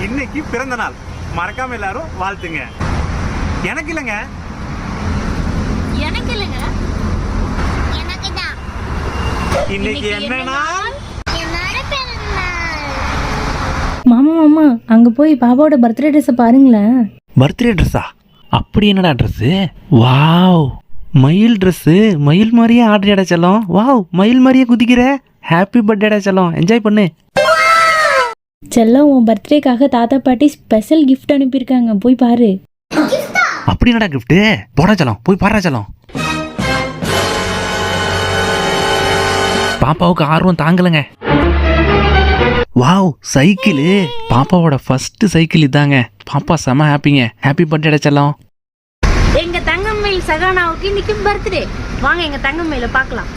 இன்னைக்கு பிறந்த நாள், மறக்காம எல்லாரும் வாழ்த்துங்க. எனக்கு இல்லைங்க, எனக்கு இல்லைங்க, எனக்கு தான். இன்னைக்கு என்ன நாள்? என்னோட பிறந்த நாள். மாமா அங்க போய் பாபாவோட பர்த்டே ட்ரெஸ்ஸை பாருங்களேன். பர்த்டே ட்ரெஸ்ஸா? அப்படி என்னடா ட்ரெஸ்ஸு? வாவ், மயில் ட்ரெஸ்ஸு. மயில் மாதிரியே ஆடுறியாடா செல்லம். வாவ், மயில் மாதிரியே குதிக்கிற. ஹாப்பி பர்த்டேடா செல்லம், என்ஜாய் பண்ணு. செல்லம், உன் பர்த்டேக்காக தாத்தா பாட்டி ஸ்பெஷல் கிஃப்ட் அனுப்பியிருக்காங்க, போய் பாரு. அப்படி என்னடா கிஃப்ட்டு? போடா செல்லம், போய் பாடுறா செல்லம். பாப்பாவுக்கு ஆர்வம் தாங்கலைங்க. Wow, cycle. பாப்பாவோட ஃபர்ஸ்ட் சைக்கிள் இதாங்க. பாப்பா செம ஹாப்பிங்க. ஹாப்பி பர்த்டேடா செல்லம். எங்க தங்கமயில் சகானாவுக்கு இன்னைக்கு பர்த்டே. வாங்க எங்க தங்கமயில பார்க்கலாம்.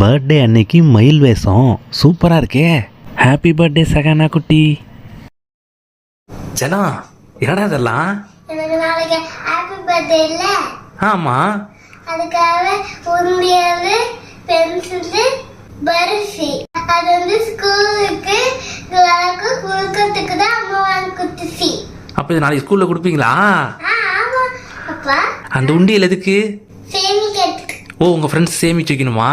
பர்த்டே அன்னைக்கு மயில் வேஷம் சூப்பராக இருக்கே. ஹாப்பி பர்த்டே சகானா குட்டி. செல்லம், என்னடா இதெல்லாம்? எனக்கு நாளைக்கு ஹாப்பி பர்த்டே இல்ல? ஆமாம். அதுக்காக உருண்டியது, பென்சில், பரிசி. அது வந்து ஸ்கூலுக்கு எல்லாருக்கும் கொடுக்கறதுக்கு தான் அம்மா வாங்கி கொடுத்துச்சு. அப்போ இது நாளைக்கு ஸ்கூலில் கொடுப்பீங்களா? ஆமா அப்பா. அந்த உண்டியல் எதுக்கு? சேமிக்கிறதுக்கு. ஓ, உங்கள் ஃப்ரெண்ட்ஸ் சேமிச்சு வைக்கணுமா?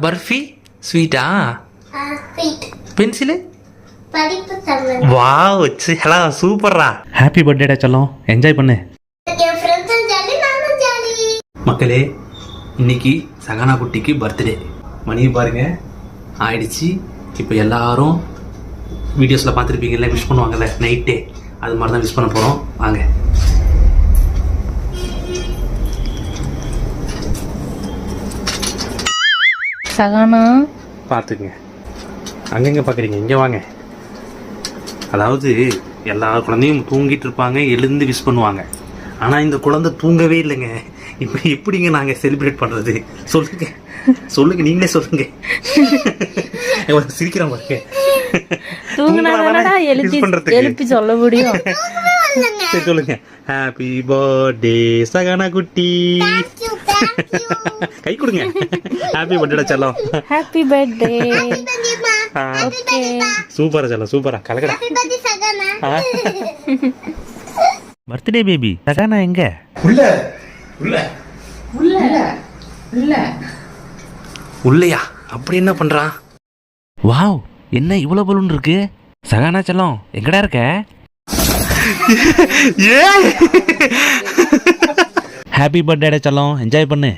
பர்ஃபி ஸ்வீட்டா? ஸ்வீட். பென்சிலு? படிப்பு சம்பந்தம். வாவ், ஹலோ, சூப்பர்ரா. ஹாப்பி பர்த்டேடா செல்லம், என்ஜாய் பண்ணு. என் ஃப்ரெண்ட்ஸும் ஜாலி, நானும் ஜாலி. மக்களே, இன்னைக்கு சகானா குட்டிக்கு பர்த்டே. மணி பாருங்க ஆயிடுச்சு. இப்போ எல்லாரும் வீடியோஸில் பார்த்துருப்பீங்கல்ல, விஷ் பண்ணுவாங்கல்ல நைட்டே, அது மாதிரி தான் விஷ் பண்ண போகிறோம். வாங்க. சகானா, பார்த்துக்குங்க. அங்கங்கே பார்க்குறீங்க, இங்கே வாங்க. அதாவது எல்லா குழந்தையும் தூங்கிட்டு இருப்பாங்க, எழுந்து விஷ் பண்ணுவாங்க. ஆனால் இந்த குழந்தை தூங்கவே இல்லைங்க. இப்போ எப்படிங்க நாங்கள் செலிப்ரேட் பண்ணுறது? சொல்லுங்க, நீங்களே சொல்லுங்க. சிரிக்கிறோம் பாருங்க. தூங்குனாதானடா எழுப்பி சொல்ல முடியும். சரி, சொல்லுங்க. ஹாப்பி பர்த்டே சகானா குட்டி. கை கொடுங்க. ஹாப்பி பர்த்டே செல்லம். Happy birthday. ஓகே, சூப்பரா செல்லம், சூப்பரா கலக்கடா. பர்த்டே பேபி சகானா எங்க? உள்ள உள்ள உள்ள உள்ள உள்ளையா? அப்படி என்ன பண்றான்? வாவ், என்ன இவ்வளோ பலூன் இருக்கு? சகானா செல்லம், எங்கடா இருக்க? ஹாப்பி பர்த்டே செல்லம், என்ஜாய் பண்ணு.